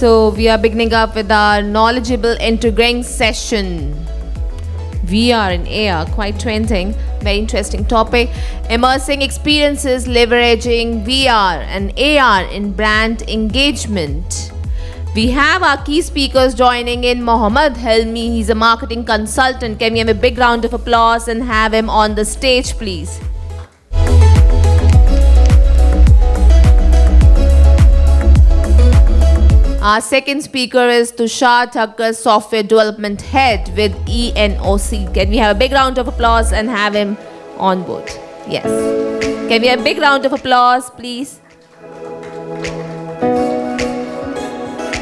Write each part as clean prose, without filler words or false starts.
So we are beginning up with our knowledgeable integrating session. VR and AR, quite trending, very interesting topic. Immersing experiences leveraging VR and AR in brand engagement. We have our key speakers joining in. Mohamed, Helmy, he's a marketing consultant. Can we have a big round of applause and have him on the stage, please? Our second speaker is Tushar, Thakker, Software Development Head with ENOC. Can we have a big round of applause and have him on board? Yes. Can we have a big round of applause, please?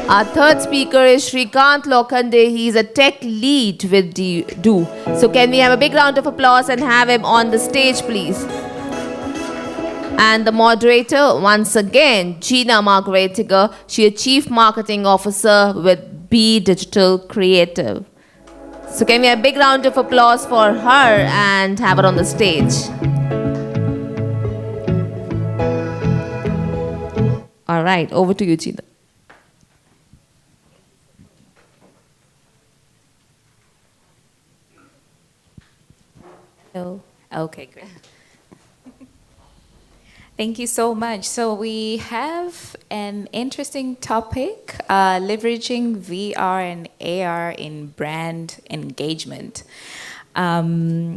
Our third speaker is Shrikant Lokhande. He's a tech lead with Do. So can we have a big round of applause and have him on the stage, please? And the moderator, once again, Gina Margaret. She is Chief Marketing Officer with Be Digital Creative. So can we have a big round of applause for her and have her on the stage? All right, over to you, Gina. Hello. Okay, great. Thank you so much. So we have an interesting topic, leveraging VR and AR in brand engagement. I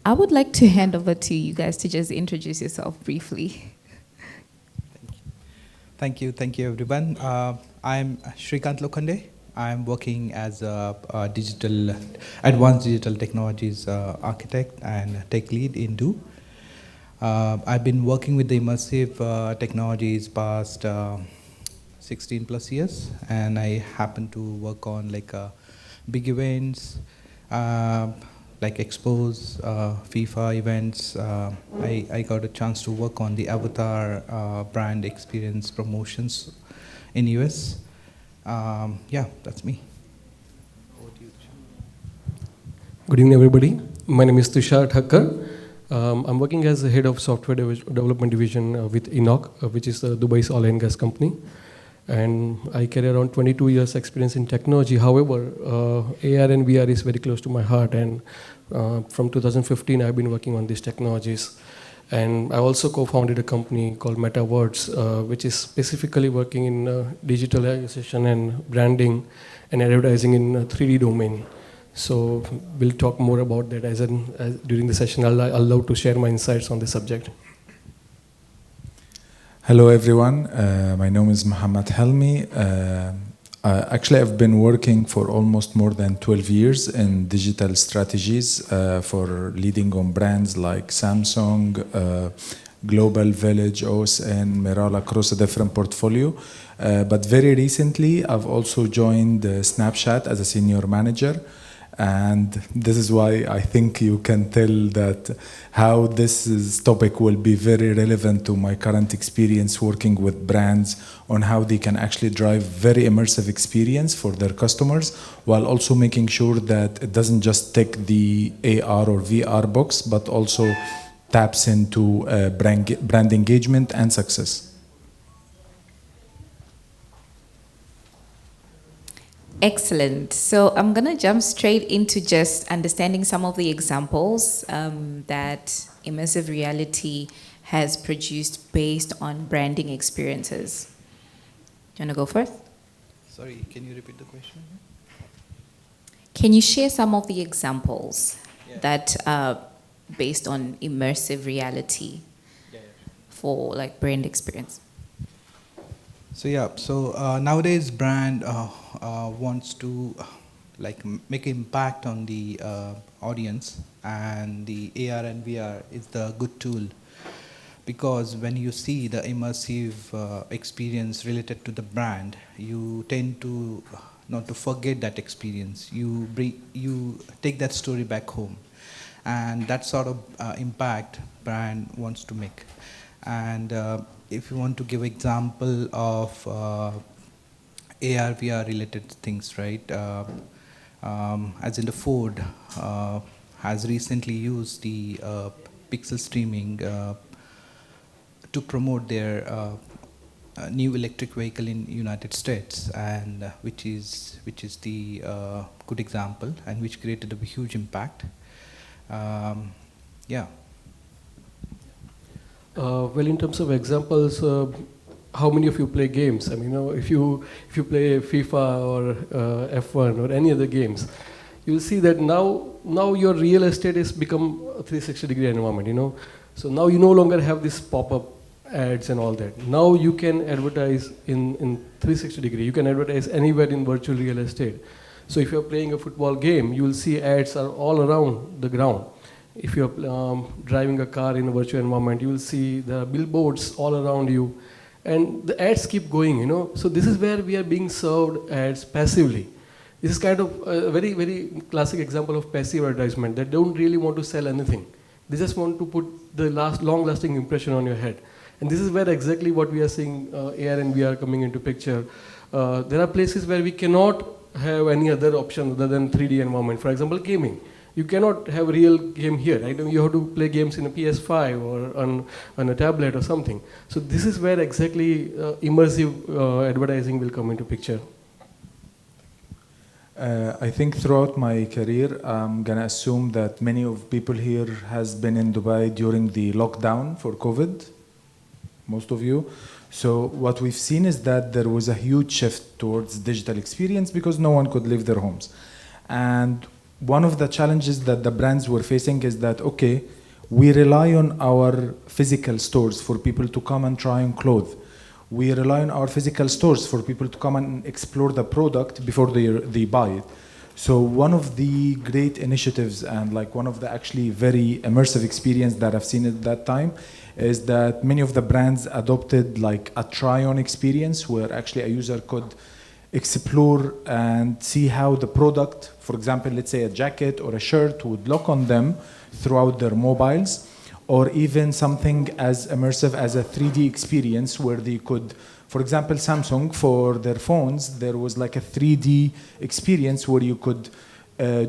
would like to hand over to you guys to just introduce yourself briefly. Thank you everyone. I'm Shrikant Lokhande. I'm working as a advanced digital technologies architect and tech lead in Do. I've been working with the immersive technologies past 16 plus years, and I happen to work on big events, like expos, FIFA events. I got a chance to work on the avatar brand experience promotions in US. Yeah, that's me. Over to you, Tushar. Good evening, everybody. My name is Tushar Thakker. I'm working as the head of software development division with ENOC, which is Dubai's oil and gas company. And I carry around 22 years experience in technology. However, AR and VR is very close to my heart. And from 2015, I've been working on these technologies. And I also co-founded a company called MetaWords, which is specifically working in digitalization and branding and advertising in 3D domain. So we'll talk more about that during the session. I'll love to share my insights on the subject. Hello, everyone. My name is Mohamed Helmy. Actually, I've been working for almost more than 12 years in digital strategies for leading on brands like Samsung, Global Village, OSN, Miral across a different portfolio. But very recently, I've also joined Snapchat as a senior manager. And this is why I think you can tell that how this topic will be very relevant to my current experience working with brands on how they can actually drive very immersive experience for their customers, while also making sure that it doesn't just tick the AR or VR box, but also taps into brand engagement and success. Excellent. So I'm going to jump straight into just understanding some of the examples that immersive reality has produced based on branding experiences. Do you want to go first? Sorry, can you repeat the question? Can you share some of the examples that are based on immersive reality for like brand experience? So nowadays brand wants to make an impact on the audience, and the AR and VR is the good tool, because when you see the immersive experience related to the brand, you tend to not to forget that experience. You take that story back home, and that sort of impact brand wants to make. And if you want to give example of AR, VR related things, right? As in the Ford has recently used the pixel streaming to promote their new electric vehicle in United States, and which is the good example, and which created a huge impact. Yeah. Well, in terms of examples, how many of you play games? I mean, if you play FIFA or F1 or any other games, you'll see that now your real estate has become a 360-degree environment. So now you no longer have this pop-up ads and all that. Now you can advertise in 360-degree. You can advertise anywhere in virtual real estate. So if you're playing a football game, you will see ads are all around the ground. If you're driving a car in a virtual environment, you will see there are billboards all around you. And the ads keep going, So this is where we are being served ads passively. This is kind of a very, very classic example of passive advertisement that don't really want to sell anything. They just want to put the long-lasting impression on your head. And this is where exactly what we are seeing AR and VR coming into picture. There are places where we cannot have any other option other than 3D environment. For example, gaming. You cannot have a real game here, right? You have to play games in a PS5 or on a tablet or something. So this is where exactly immersive advertising will come into picture. I think throughout my career, I'm going to assume that many of people here has been in Dubai during the lockdown for COVID, most of you. So what we've seen is that there was a huge shift towards digital experience because no one could leave their homes. And one of the challenges that the brands were facing is that, okay, we rely on our physical stores for people to come and try on clothes. We rely on our physical stores for people to come and explore the product before they buy it. So one of the great initiatives and like one of the actually very immersive experience that I've seen at that time is that many of the brands adopted like a try-on experience where actually a user could explore and see how the product, for example, let's say a jacket or a shirt would look on them throughout their mobiles, or even something as immersive as a 3D experience where they could, for example, Samsung, for their phones, there was like a 3D experience where you could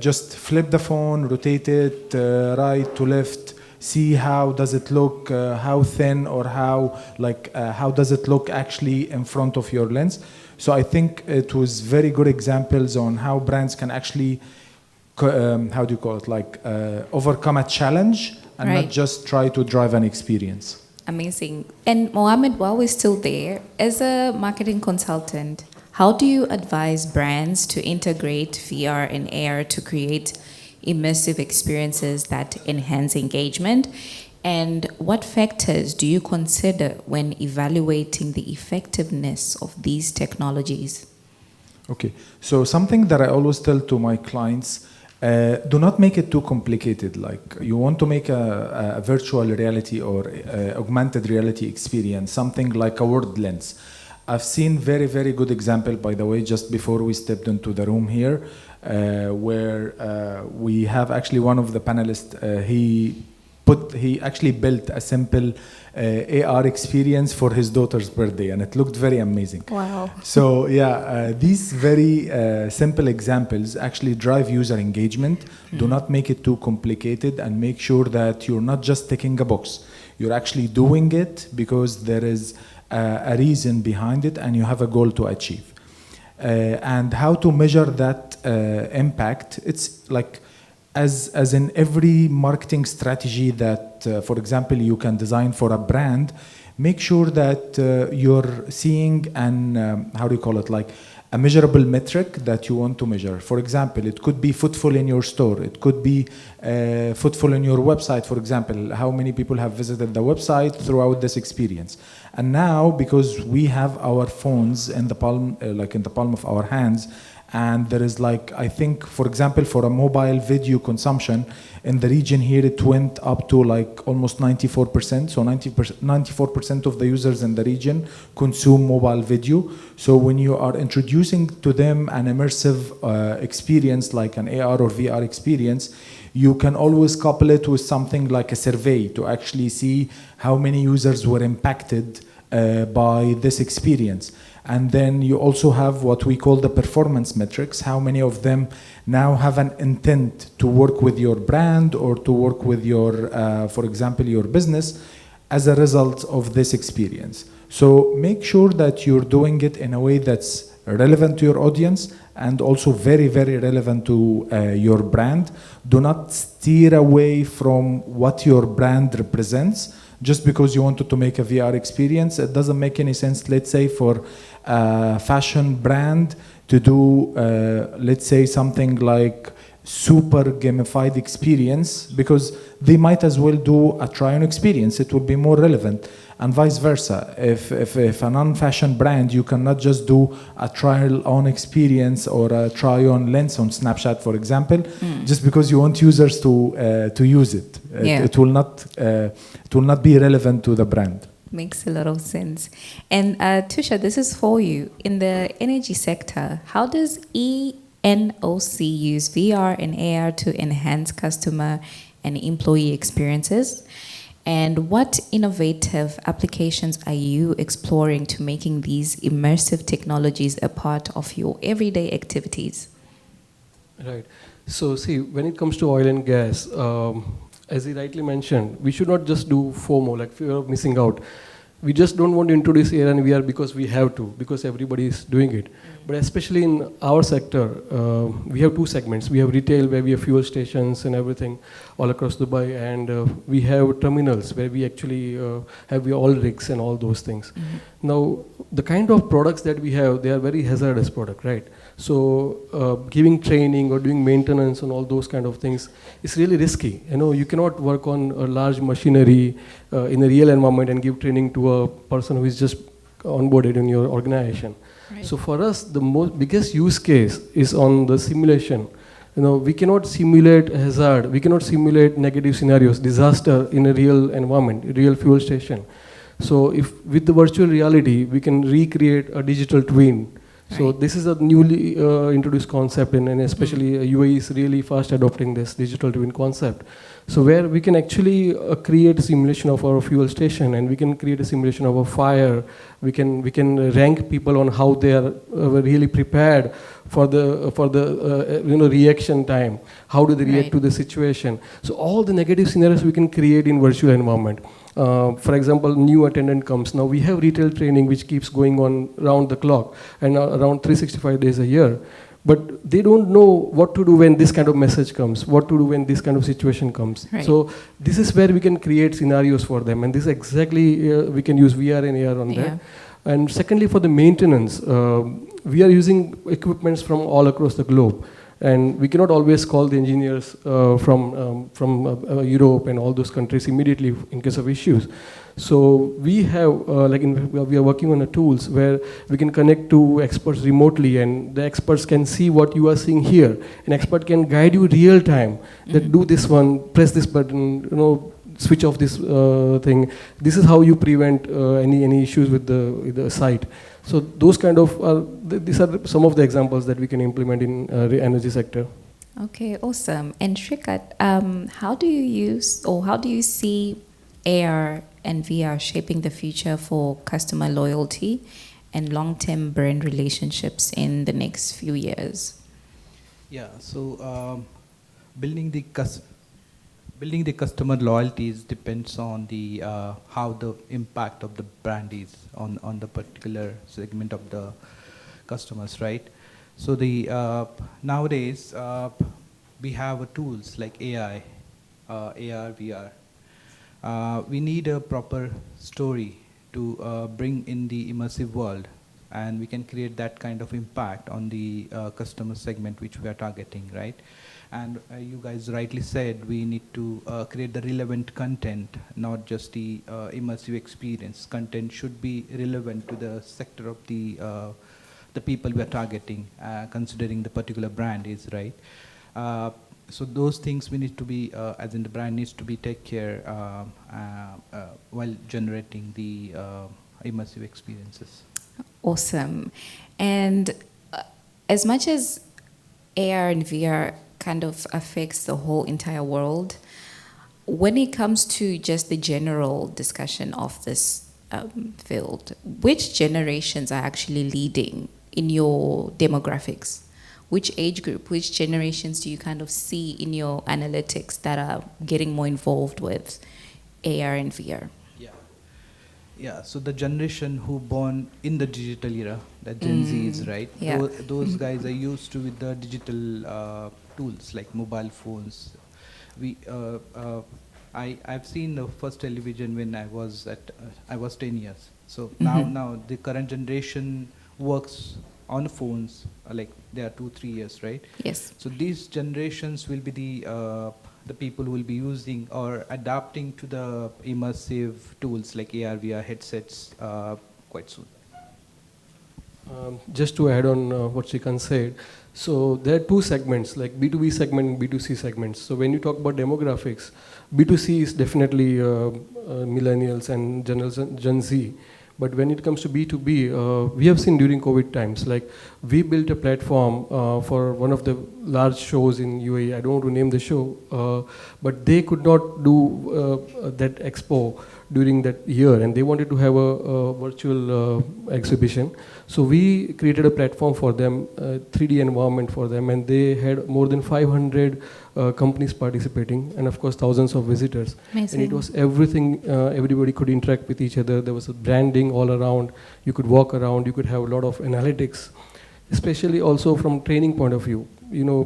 just flip the phone, rotate it right to left, see how does it look, how thin or how does it look actually in front of your lens. So I think it was very good examples on how brands can actually, overcome a challenge and not just try to drive an experience. Amazing. And Mohamed, while we're still there, as a marketing consultant, how do you advise brands to integrate VR and AR to create immersive experiences that enhance engagement? And what factors do you consider when evaluating the effectiveness of these technologies? Okay, so something that I always tell to my clients, do not make it too complicated. Like you want to make a virtual reality or augmented reality experience, something like a word lens. I've seen very, very good example, by the way, just before we stepped into the room here, where we have actually one of the panelists, he actually built a simple AR experience for his daughter's birthday, and it looked very amazing. Wow. So yeah, these very simple examples actually drive user engagement. Do not make it too complicated, and make sure that you're not just ticking a box. You're actually doing it because there is a reason behind it and you have a goal to achieve. And how to measure that impact, it's like, as in every marketing strategy that, for example, you can design for a brand, make sure that you're seeing a measurable metric that you want to measure. For example, it could be footfall in your store. It could be footfall in your website, for example, how many people have visited the website throughout this experience. And now, because we have our phones in the palm, in the palm of our hands, and there is I think, for example, for a mobile video consumption in the region here, it went up to almost 94%. So 94% of the users in the region consume mobile video. So when you are introducing to them an immersive experience like an AR or VR experience, you can always couple it with something like a survey to actually see how many users were impacted by this experience. And then you also have what we call the performance metrics, how many of them now have an intent to work with your brand or to work with your, for example, your business as a result of this experience. So make sure that you're doing it in a way that's relevant to your audience and also very, very relevant to your brand. Do not steer away from what your brand represents just because you wanted to make a VR experience. It doesn't make any sense, let's say, for a fashion brand to do, let's say, something like super gamified experience, because they might as well do a try-on experience. It would be more relevant, and vice versa. If a non-fashion brand, you cannot just do a trial-on experience or a try-on lens on Snapchat, for example, just because you want users to use it. It will not be relevant to the brand. Makes a lot of sense. And Tushar, this is for you. In the energy sector, how does ENOC use VR and AR to enhance customer and employee experiences? And what innovative applications are you exploring to making these immersive technologies a part of your everyday activities? Right. So see, when it comes to oil and gas, as he rightly mentioned, we should not just do FOMO, like fear of missing out. We just don't want to introduce AR and VR because we have to, because everybody is doing it. But especially in our sector, we have two segments. We have retail, where we have fuel stations and everything all across Dubai, and we have terminals where we actually have oil rigs and all those things. Now, the kind of products that we have, they are very hazardous products, right? So giving training or doing maintenance and all those kind of things is really risky. You know, you cannot work on a large machinery in a real environment and give training to a person who is just onboarded in your organization. Right. So for us, the biggest use case is on the simulation. You know, we cannot simulate hazard, we cannot simulate negative scenarios, disaster in a real environment, a real fuel station. So if with the virtual reality, we can recreate a digital twin. Right. So this is a newly introduced concept, and especially UAE is really fast adopting this digital twin concept. So where we can actually create a simulation of our fuel station, and we can create a simulation of a fire. We can rank people on how they are really prepared for the reaction time. How do they react to the situation? So all the negative scenarios we can create in virtual environment. For example, new attendant comes. Now we have retail training which keeps going on round the clock and around 365 days a year. But they don't know what to do when this kind of message comes, what to do when this kind of situation comes. Right. So this is where we can create scenarios for them, and this exactly we can use VR and AR on that. And secondly, for the maintenance, we are using equipments from all across the globe. And we cannot always call the engineers from Europe and all those countries immediately in case of issues. So we have, we are working on tools where we can connect to experts remotely, and the experts can see what you are seeing here. An expert can guide you real time, that do this one, press this button, switch off this thing. This is how you prevent any issues with the site. So those kind of, these are some of the examples that we can implement in the energy sector. Okay, awesome. And Shrikant, how do you see AR and VR shaping the future for customer loyalty and long-term brand relationships in the next few years? Yeah, so building the customer loyalties depends on the how the impact of the brand is on the particular segment of the customers, right? So the nowadays we have tools like AI, AR, VR. We need a proper story to bring in the immersive world, and we can create that kind of impact on the customer segment which we are targeting, right? And you guys rightly said we need to create the relevant content, not just the immersive experience. Content should be relevant to the sector of the people we are targeting, considering the particular brand is, right? So those things we need to be, as in the brand needs to be take care while generating the immersive experiences. Awesome. And as much as AR and VR kind of affects the whole entire world, when it comes to just the general discussion of this field, which generations are actually leading in your demographics? Which age group, which generations do you kind of see in your analytics that are getting more involved with AR and VR? Yeah, so the generation who born in the digital era, the Gen Zs, right? Yeah. Those guys are used to with the digital tools like mobile phones. We, I've seen the first television when I was 10 years. So now the current generation works on phones, like they are 2-3 years, right? Yes. So these generations will be the people who will be using or adapting to the immersive tools like AR, VR headsets quite soon. Just to add on what Shrikant said, so there are two segments, like B2B segment and B2C segments. So when you talk about demographics, B2C is definitely millennials and Gen Z. But when it comes to B2B, we have seen during COVID times, like we built a platform for one of the large shows in UAE. I don't want to name the show, but they could not do that expo during that year, and they wanted to have a virtual exhibition. So we created a platform for them, 3D environment for them, and they had more than 500 companies participating, and of course thousands of visitors. Amazing. And it was everything, everybody could interact with each other. There was a branding all around. You could walk around, you could have a lot of analytics, especially also from training point of view. You know,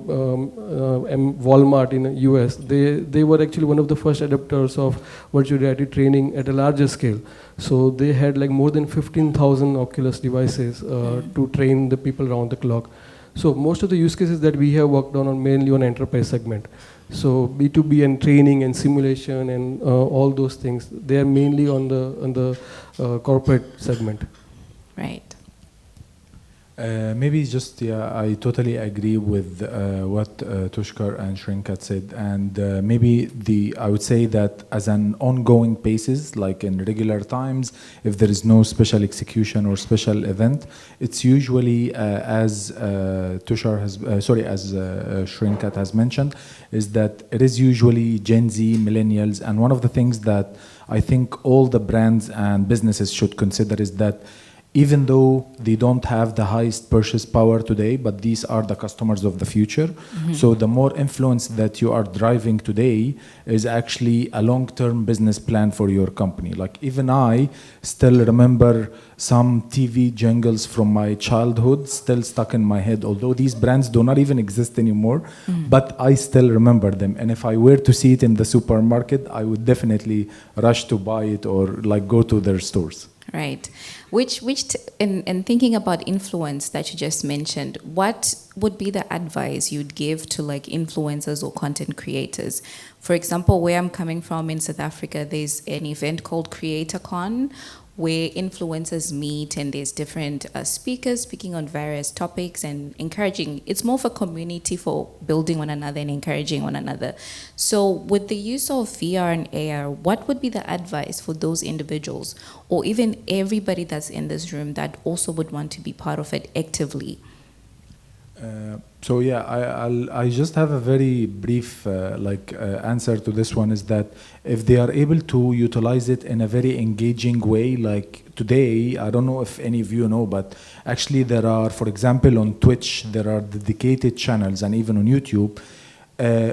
Walmart in the US, they were actually one of the first adopters of virtual reality training at a larger scale. So they had like more than 15,000 Oculus devices to train the people around the clock. So most of the use cases that we have worked on are mainly on enterprise segment. So B2B and training and simulation and all those things, they are mainly on the corporate segment. Right. Maybe just, yeah, I totally agree with what Tushar and Shrikant said. And maybe I would say that as an ongoing basis, like in regular times, if there is no special execution or special event, it's usually as Tushar has, as Shrikant has mentioned, is that it is usually Gen Z, millennials. And one of the things that I think all the brands and businesses should consider is that even though they don't have the highest purchase power today, but these are the customers of the future. Mm-hmm. So the more influence that you are driving today is actually a long-term business plan for your company. Like even I still remember some TV jingles from my childhood still stuck in my head, although these brands do not even exist anymore, but I still remember them. And if I were to see it in the supermarket, I would definitely rush to buy it or like go to their stores. Right. In thinking about influence that you just mentioned, what would be the advice you'd give to like influencers or content creators? For example, where I'm coming from in South Africa, there's an event called CreatorCon, where influencers meet and there's different speakers speaking on various topics and encouraging. It's more of a community for building one another and encouraging one another. So with the use of VR and AR, what would be the advice for those individuals or even everybody that's in this room that also would want to be part of it actively? So yeah, I just have a very brief answer to this one, is that if they are able to utilize it in a very engaging way, like today, I don't know if any of you know, but actually there are, for example, on Twitch, there are dedicated channels and even on YouTube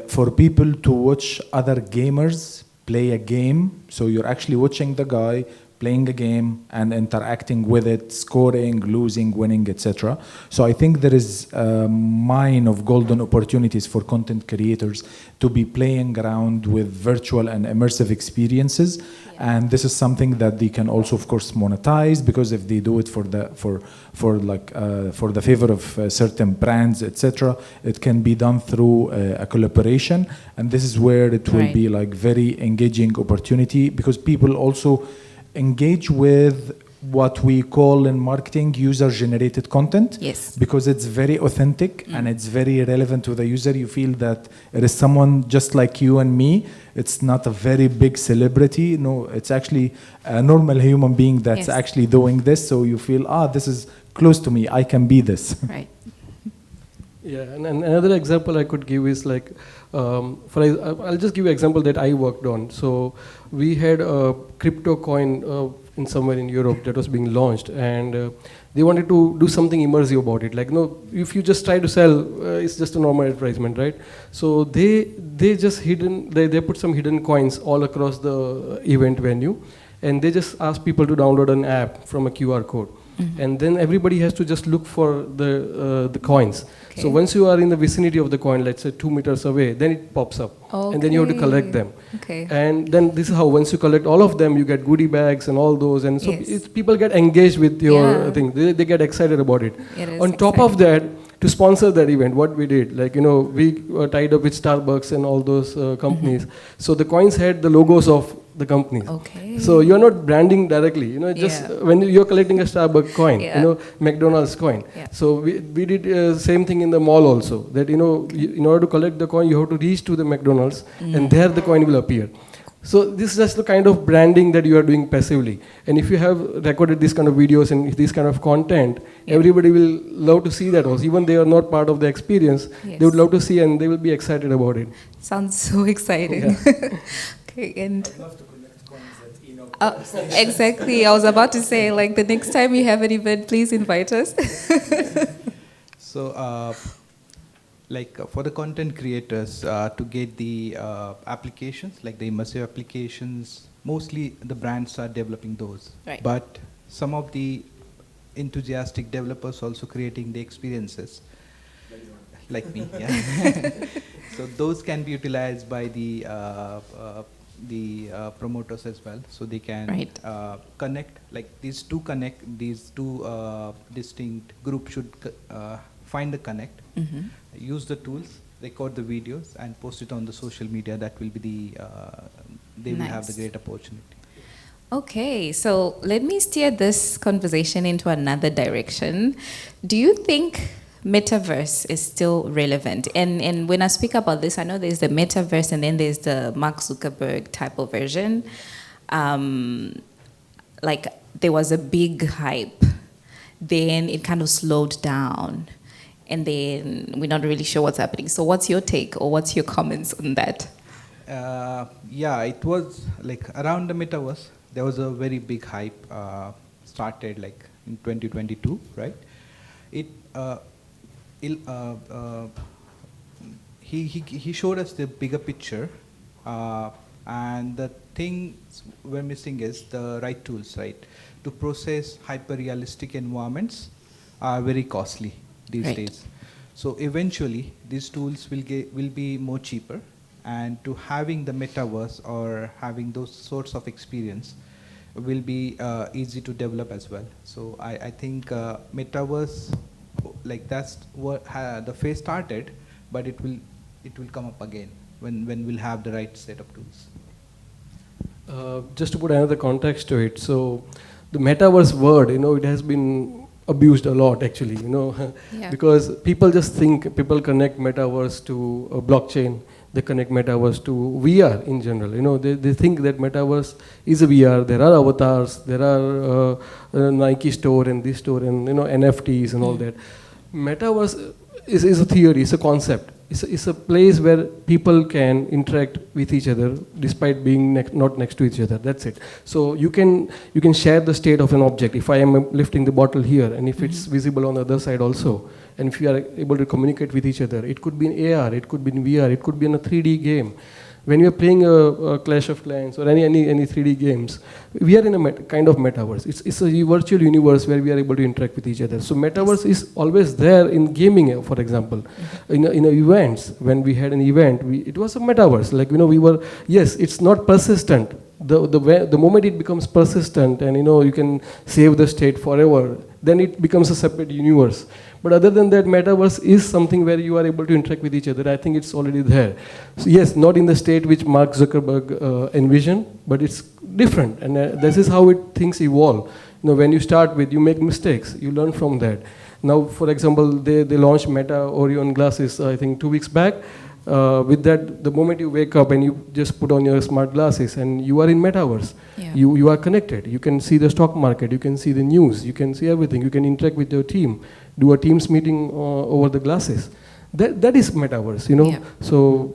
for people to watch other gamers play a game. So you're actually watching the guy playing a game and interacting with it, scoring, losing, winning, etc. So I think there is a mine of golden opportunities for content creators to be playing around with virtual and immersive experiences. And this is something that they can also, of course, monetize, because if they do it for the favor of certain brands, etc., it can be done through a collaboration. And this is where it will be like very engaging opportunity, because people also engage with what we call in marketing user-generated content. Yes. Because it's very authentic and it's very relevant to the user. You feel that it is someone just like you and me. It's not a very big celebrity. No, it's actually a normal human being that's actually doing this. So you feel, this is close to me. I can be this. Right. Yeah, and another example I could give is like, I'll just give you an example that I worked on. So we had a crypto coin in somewhere in Europe that was being launched, and they wanted to do something immersive about it. Like, no, if you just try to sell, it's just a normal advertisement, right? So they just they put some hidden coins all across the event venue, and they just ask people to download an app from a QR code. And then everybody has to just look for the coins. Okay. So once you are in the vicinity of the coin, let's say 2 meters away, then it pops up. And then you have to collect them. Okay. And then this is how, once you collect all of them, you get goodie bags and all those. And so Yes. people get engaged with your Yeah. thing. They get excited about it. It is On top of that, to sponsor that event, what we did, like, we were tied up with Starbucks and all those companies. So the coins had the logos of the companies. Okay. So you're not branding directly, just Yeah. when you're collecting a Starbucks coin, Yeah. McDonald's coin. Yeah. So we did same thing in the mall also, that, in order to collect the coin, you have to reach to the McDonald's and there the coin will appear. So this is just the kind of branding that you are doing passively. And if you have recorded this kind of videos and this kind of content, everybody will love to see that also. Even they are not part of the experience, Yes. they would love to see and they will be excited about it. Sounds so exciting. Okay, and exactly. I was about to say, like, the next time you have an event, please invite us. So, for the content creators to get the applications, like the immersive applications, mostly the brands are developing those. Right. But some of the enthusiastic developers also creating the experiences, like me. Yeah. So those can be utilized by the promoters as well, so they can connect, like these two distinct groups should find the connect, use the tools, record the videos and post it on the social media. That will be they will have the great opportunity. Okay, so let me steer this conversation into another direction. Do you think metaverse is still relevant? And when I speak about this, I know there's the metaverse and then there's the Mark Zuckerberg type of version. Like, there was a big hype, then it kind of slowed down, and then we're not really sure what's happening. So what's your take or what's your comments on that? Yeah, it was like around the metaverse, there was a very big hype started like in 2022, right? He showed us the bigger picture, and the things we're missing is the right tools, right? To process hyper-realistic environments are very costly these days. So eventually, these tools will be more cheaper, and to having the metaverse or having those sorts of experience will be easy to develop as well. So I think metaverse, like that's what the phase started, but it will come up again when we'll have the right set of tools. Just to put another context to it, so the metaverse word, it has been abused a lot actually, because people just think, people connect metaverse to a blockchain, they connect metaverse to VR in general. They think that metaverse is a VR, there are avatars, there are Nike store and this store and NFTs and all that. Metaverse is a theory, it's a concept. It's a place where people can interact with each other despite being not next to each other. That's it. So you can share the state of an object. If I am lifting the bottle here, and if it's visible on the other side also, and if you are able to communicate with each other, it could be in AR, it could be in VR, it could be in a 3D game. When you're playing a Clash of Clans or any 3D games, we are in a kind of metaverse. It's a virtual universe where we are able to interact with each other. So metaverse is always there in gaming, for example. In events, when we had an event, it was a metaverse. Like, we were, yes, it's not persistent. The moment it becomes persistent and, you can save the state forever, then it becomes a separate universe. But other than that, metaverse is something where you are able to interact with each other. I think it's already there. So yes, not in the state which Mark Zuckerberg envisioned, but it's different. And this is how things evolve. When you start with, you make mistakes, you learn from that. Now, for example, they launched Meta Orion glasses, I think 2 weeks back. With that, the moment you wake up and you just put on your smart glasses and you are in metaverse, you are connected. You can see the stock market, you can see the news, you can see everything. You can interact with your team, do a Teams meeting over the glasses. That is metaverse, Yeah. So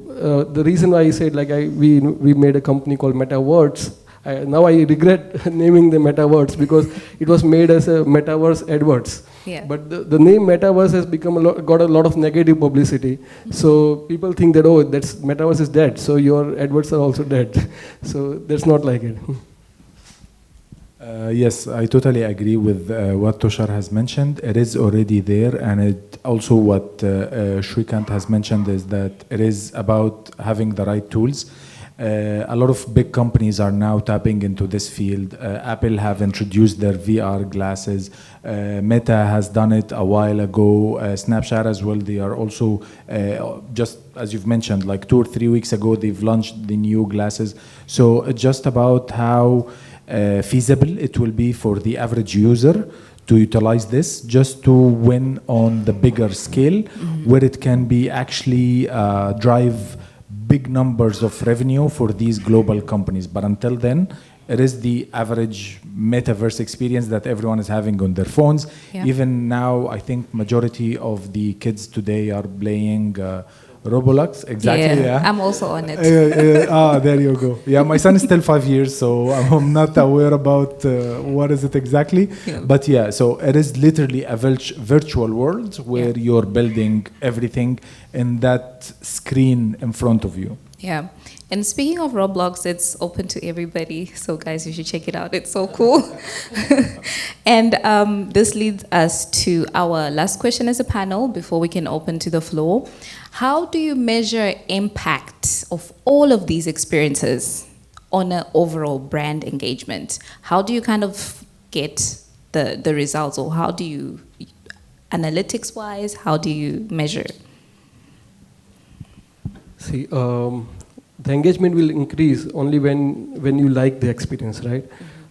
the reason why I said we made a company called MetaWords. Now I regret naming the MetaWords because it was made as a Metaverse AdWords. Yeah. But the name Metaverse has got a lot of negative publicity. So people think that, that's Metaverse is dead, so your AdWords are also dead. So that's not like it. Yes, I totally agree with what Tushar has mentioned. It is already there, and it also what Shrikant has mentioned is that it is about having the right tools. A lot of big companies are now tapping into this field. Apple have introduced their VR glasses. Meta has done it a while ago. Snapchat as well. They are also just as you've mentioned, like 2 or 3 weeks ago, they've launched the new glasses. So it's just about how feasible it will be for the average user to utilize this just to win on the bigger scale, where it can be actually drive big numbers of revenue for these global companies. But until then, it is the average metaverse experience that everyone is having on their phones. Yeah. Even now, I think majority of the kids today are playing Roblox. Exactly. Yeah. I'm also on it. There you go. Yeah, my son is still 5 years, so I'm not aware about what is it exactly. Yeah. But yeah, so it is literally a virtual world where you're building everything in that screen in front of you. Yeah. And speaking of Roblox, it's open to everybody. So guys, you should check it out. It's so cool. And this leads us to our last question as a panel before we can open to the floor. How do you measure impact of all of these experiences on an overall brand engagement? How do you kind of get the results, or how do you, analytics-wise, how do you measure? See, the engagement will increase only when you like the experience, right?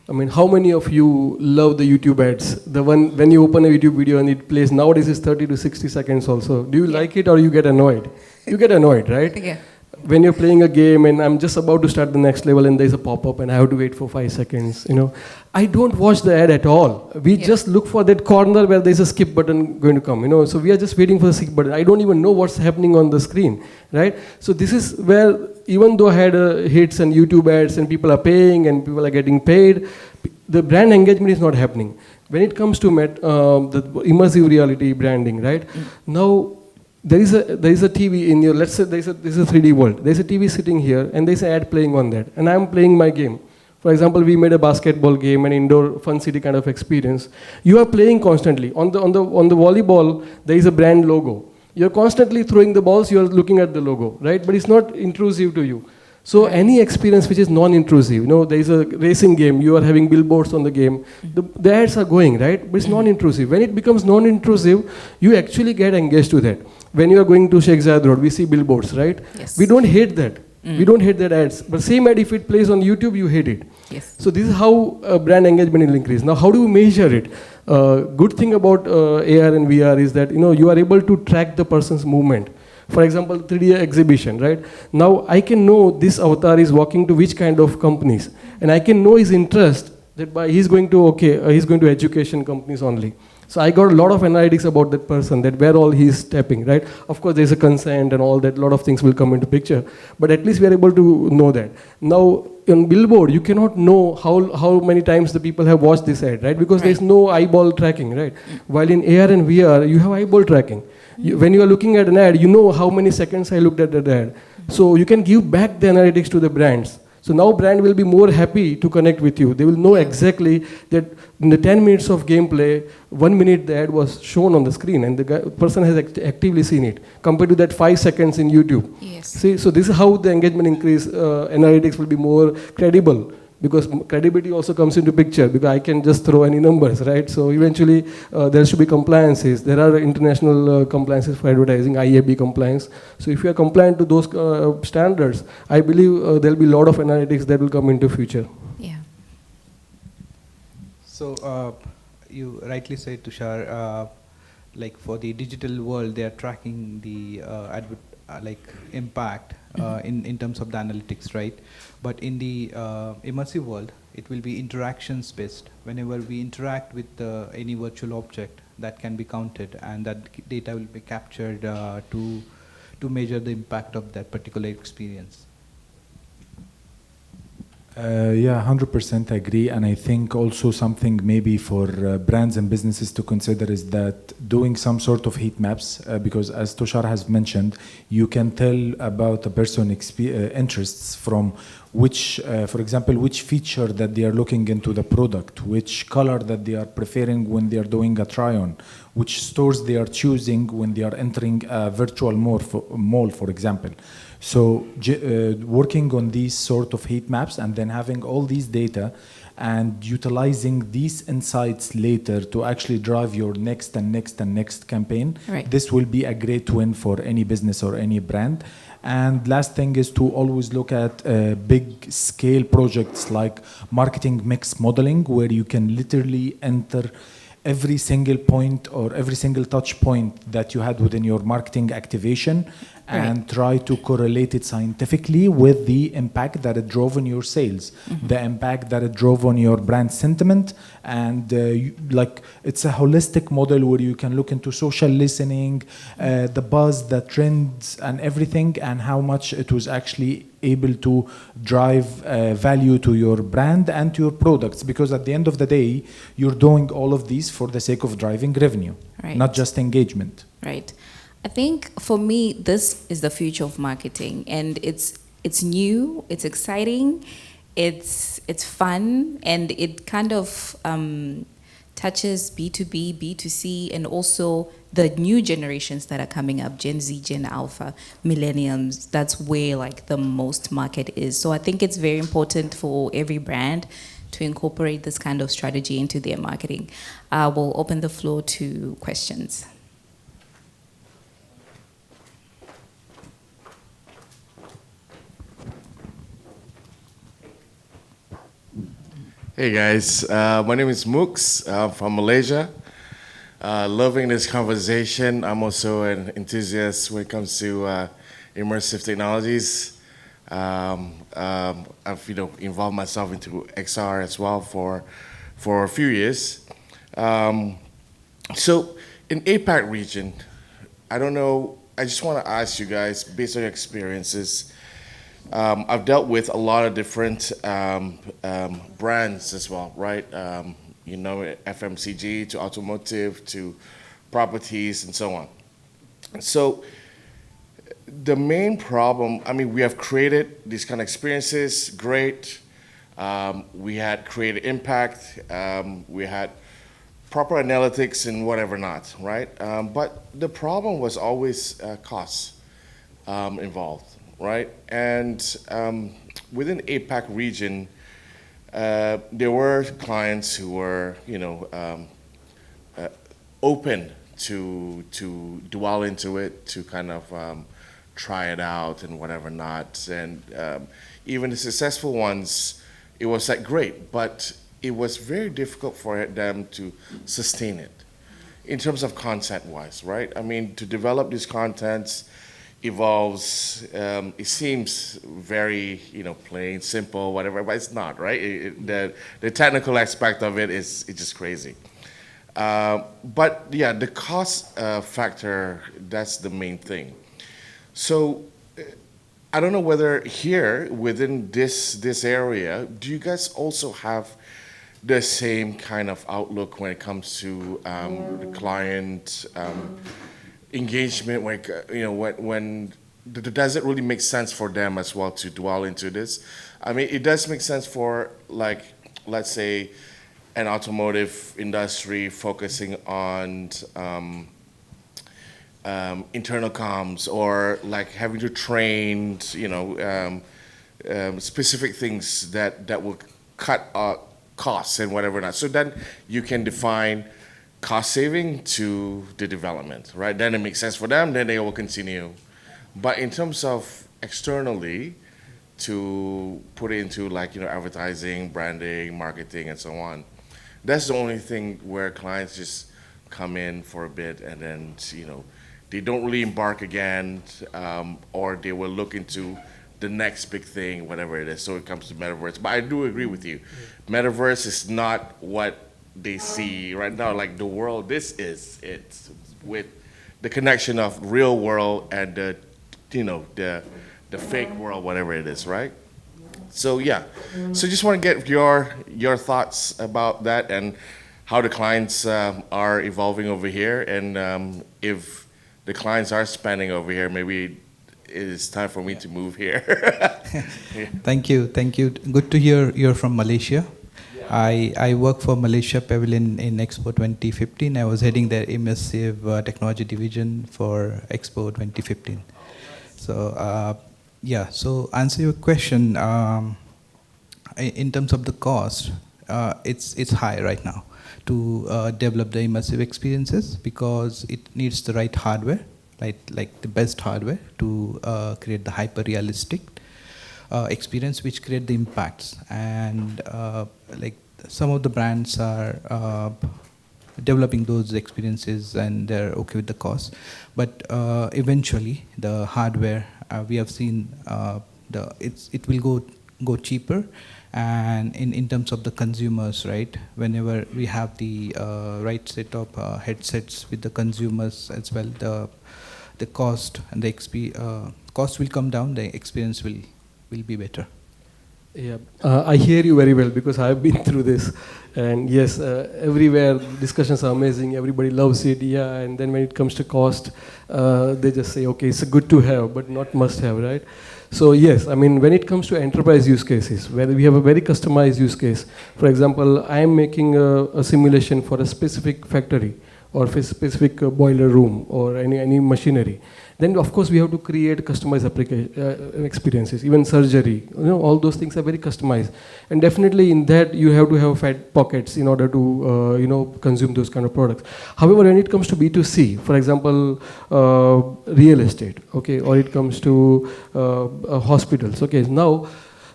I mean, how many of you love the YouTube ads? The one when you open a YouTube video and it plays, nowadays is 30 to 60 seconds also. Do you like it or you get annoyed? You get annoyed, right? Yeah. When you're playing a game and I'm just about to start the next level and there's a pop-up and I have to wait for 5 seconds, you know. I don't watch the ad at all. We just look for that corner where there's a skip button going to come, you know. So we are just waiting for the skip button. I don't even know what's happening on the screen, right? So this is where, even though I had hits and YouTube ads and people are paying and people are getting paid, the brand engagement is not happening. When it comes to the immersive reality branding, right? Now, there is a TV in your, let's say this is a 3D world. There's a TV sitting here and there's an ad playing on that. And I'm playing my game. For example, we made a basketball game, an indoor fun city kind of experience. You are playing constantly. On the volleyball, there is a brand logo. You're constantly throwing the balls, you're looking at the logo, right? But it's not intrusive to you. So any experience which is non-intrusive, you know, there is a racing game, you are having billboards on the game, the ads are going, right? But it's non-intrusive. When it becomes non-intrusive, you actually get engaged to that. When you are going to Sheikh Zayed Road, we see billboards, right? Yes. We don't hate that. We don't hate that ads. But same ad, if it plays on YouTube, you hate it. Yes. So this is how brand engagement will increase. Now, how do you measure it? Good thing about AR and VR is that, you know, you are able to track the person's movement. For example, 3D exhibition, right? Now, I can know this avatar is walking to which kind of companies. And I can know his interest that he's going to education companies only. So I got a lot of analytics about that person, that where all he's stepping, right? Of course, there's a consent and all that, a lot of things will come into picture. But at least we are able to know that. Now, on billboard, you cannot know how many times the people have watched this ad, right? Because there's no eyeball tracking, right? While in AR and VR, you have eyeball tracking. When you are looking at an ad, you know how many seconds I looked at that ad. So you can give back the analytics to the brands. So now brand will be more happy to connect with you. They will know exactly that in the 10 minutes of gameplay, 1 minute the ad was shown on the screen and the person has actively seen it compared to that 5 seconds in YouTube. Yes. See, so this is how the engagement increase, analytics will be more credible, because credibility also comes into picture, because I can just throw any numbers, right? So eventually there should be compliances. There are international compliances for advertising, IAB compliance. So if you are compliant to those standards, I believe there will be a lot of analytics that will come into future. Yeah. So you rightly said, Tushar, like for the digital world, they are tracking the impact in terms of the analytics, right? But in the immersive world, it will be interactions based. Whenever we interact with any virtual object, that can be counted, and that data will be captured to measure the impact of that particular experience. Yeah, 100% agree. And I think also something maybe for brands and businesses to consider is that doing some sort of heat maps, because as Tushar has mentioned, you can tell about a person's interests from which, for example, which feature that they are looking into the product, which color that they are preferring when they are doing a try-on, which stores they are choosing when they are entering a virtual mall, for example. So working on these sort of heat maps and then having all these data and utilizing these insights later to actually drive your next and next and next campaign, Right. this will be a great win for any business or any brand. And last thing is to always look at big scale projects like marketing mix modeling, where you can literally enter every single point or every single touch point that you had within your marketing activation and try to correlate it scientifically with the impact that it drove on your sales, the impact that it drove on your brand sentiment, and like it's a holistic model where you can look into social listening, the buzz, the trends, and everything, and how much it was actually able to drive value to your brand and to your products. Because at the end of the day, you're doing all of these for the sake of driving revenue, Right. not just engagement. Right. I think for me, this is the future of marketing, and it's new, it's exciting, it's fun, and it kind of touches B2B, B2C, and also the new generations that are coming up, Gen Z, Gen Alpha, millennials. That's where like the most market is. So I think it's very important for every brand to incorporate this kind of strategy into their marketing. We'll open the floor to questions. Hey guys, my name is Mooks. I'm from Malaysia. Loving this conversation. I'm also an enthusiast when it comes to immersive technologies. I've involved myself into XR as well for a few years. So in APAC region, I don't know. I just want to ask you guys, based on your experiences. I've dealt with a lot of different brands as well, right? FMCG to automotive to properties and so on. So the main problem, I mean, we have created these kind of experiences, great. We had created impact. We had proper analytics and whatever not, right? But the problem was always costs involved. Right, and within APAC region, there were clients who were, open to dwell into it, to kind of try it out and whatever not. And even the successful ones, it was like great, but it was very difficult for them to sustain it in terms of content-wise, right? I mean, to develop these contents evolves, it seems very, plain, simple, whatever, but it's not, right? The technical aspect of it is just crazy. But yeah, the cost factor, that's the main thing. So I don't know whether here within this area, do you guys also have the same kind of outlook when it comes to the client engagement, when does it really make sense for them as well to dwell into this? I mean, it does make sense for, like, let's say an automotive industry focusing on internal comms, or like having to train, specific things that will cut costs and whatever not. So then you can define cost saving to the development, right? Then it makes sense for them, then they will continue. But in terms of externally, to put it into advertising, branding, marketing, and so on, that's the only thing where clients just come in for a bit and then, they don't really embark again, or they will look into the next big thing, whatever it is. So it comes to metaverse. But I do agree with you. Metaverse is not what they see right now, like the world. It's with the connection of real world and the fake world, whatever it is, right? So yeah, so just want to get your thoughts about that and how the clients are evolving over here, and if the clients are spending over here, maybe it is time for me to move here. Thank you. Good to hear you're from Malaysia. I work for Malaysia Pavilion in Expo 2015. I was heading their Immersive Technology Division for Expo 2015. So yeah, so answer your question, in terms of the cost, it's high right now to develop the immersive experiences because it needs the right hardware, like the best hardware to create the hyper-realistic experience which create the impacts. And like some of the brands are developing those experiences and they're okay with the cost, but eventually the hardware we have seen it will go cheaper. And in terms of the consumers, right, whenever we have the right set of headsets with the consumers as well, the cost and the cost will come down, the experience will be better. Yeah, I hear you very well because I've been through this, and yes, everywhere discussions are amazing. Everybody loves it, yeah. And then when it comes to cost, they just say, okay, it's a good to have, but not must have, right? So yes, I mean, when it comes to enterprise use cases, where we have a very customized use case. For example, I am making a simulation for a specific factory or for a specific boiler room or any machinery. Then of course we have to create customized experiences, even surgery, all those things are very customized. And definitely in that you have to have fat pockets in order to consume those kind of products. However, when it comes to B2C, for example, real estate, okay, or it comes to hospitals, okay, now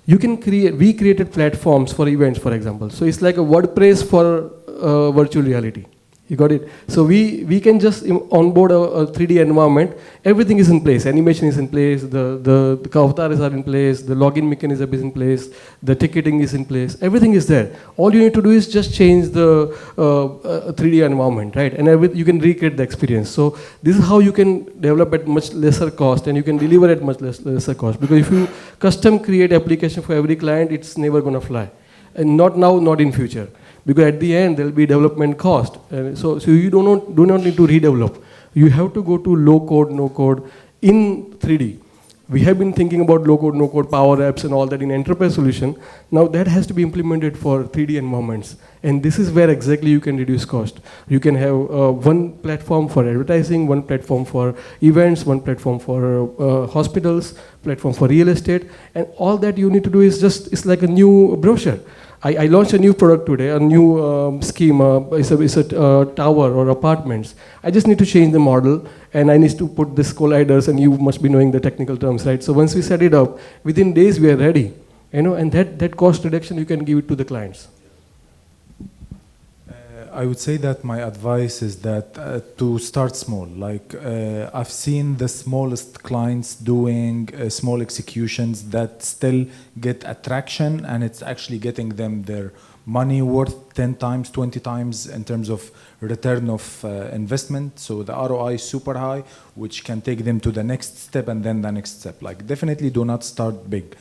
you can we created platforms for events, for example. So it's like a WordPress for virtual reality. You got it? So we can just onboard a 3D environment. Everything is in place. Animation is in place. The avatars are in place. The login mechanism is in place. The ticketing is in place. Everything is there. All you need to do is just change the 3D environment, right? And you can recreate the experience. So this is how you can develop at much lesser cost, and you can deliver at much lesser cost. Because if you custom create application for every client, it's never gonna fly, and not now, not in future. Because at the end, there will be development cost. So you do not need to redevelop. You have to go to low code, no code in 3D. We have been thinking about low code, no code, power apps and all that in enterprise solution. Now that has to be implemented for 3D environments. And this is where exactly you can reduce cost. You can have one platform for advertising, one platform for events, one platform for hospitals, platform for real estate. And all that you need to do is it's like a new brochure. I launched a new product today, a new scheme. It's a tower or apartments. I just need to change the model, and I need to put this colliders, and you must be knowing the technical terms, right? So once we set it up, within days we are ready, and that cost reduction you can give it to the clients. I would say that my advice is that to start small. Like I've seen the smallest clients doing small executions that still get attraction, and it's actually getting them their money worth 10 times, 20 times in terms of return of investment. So the ROI is super high, which can take them to the next step and then the next step. Like definitely do not start big.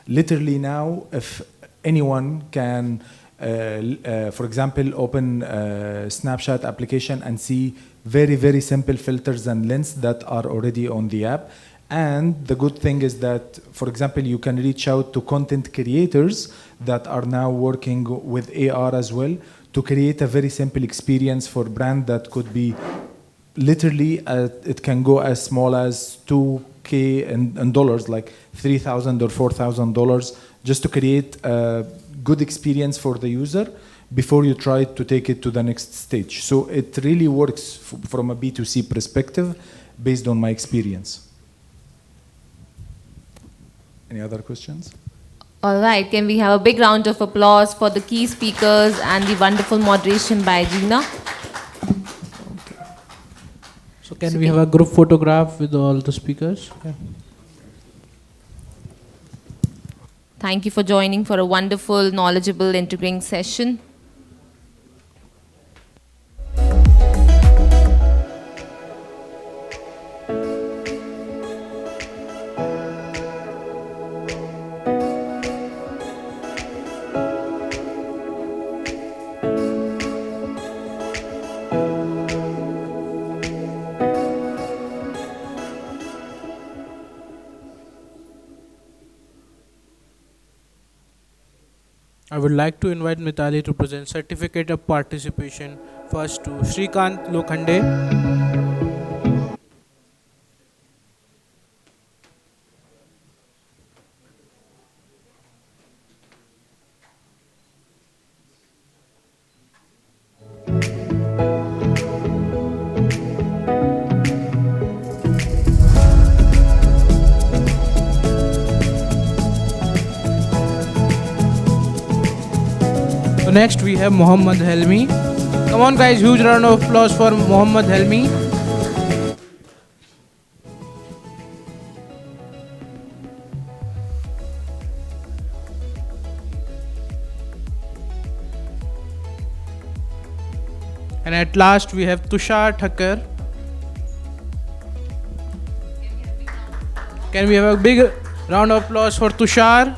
Literally now, if anyone can for example, open Snapchat application and see very, very simple filters and lens that are already on the app. And the good thing is that, for example, you can reach out to content creators that are now working with AR as well to create a very simple experience for brand that could be literally, it can go as small as $2K in dollars, like $3,000 or $4,000, just to create a good experience for the user before you try to take it to the next stage. So it really works from a B2C perspective based on my experience. Any other questions? All right, can we have a big round of applause for the key speakers and the wonderful moderation by Gina? So can we have a group photograph with all the speakers? Okay. Thank you for joining for a wonderful, knowledgeable, integrating session. I would like to invite Mitali to present certificate of participation first to Shrikant Lokhande. So next we have Mohamed Helmy. Come on guys, huge round of applause for Mohamed Helmy. And at last we have Tushar Thakker. Can we have a big round of applause for Tushar?